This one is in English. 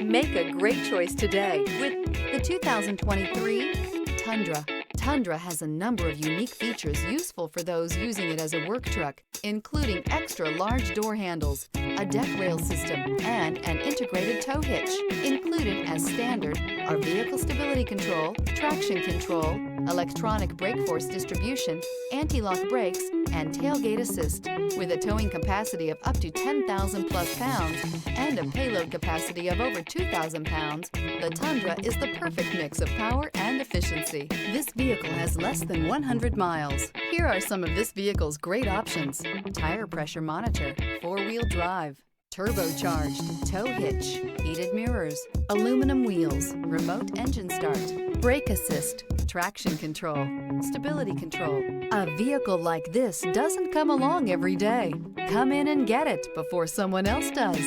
Make a great choice today with the 2023 Tundra. Tundra has a number of unique features useful for those using it as a work truck, including extra large door handles, a deck rail system, and an integrated tow hitch. Included as standard are vehicle stability control, traction control, electronic brake force distribution, anti-lock brakes, and tailgate assist. With a towing capacity of up to 10,000 plus pounds and a payload capacity of over 2,000 pounds, the Tundra is the perfect mix of power and efficiency. This vehicle has less than 100 miles. Here are some of this vehicle's great options: tire pressure monitor, four-wheel drive, turbocharged, tow hitch, heated mirrors, aluminum wheels, remote engine start, brake assist, traction control, stability control. A vehicle like this doesn't come along every day. Come in and get it before someone else does.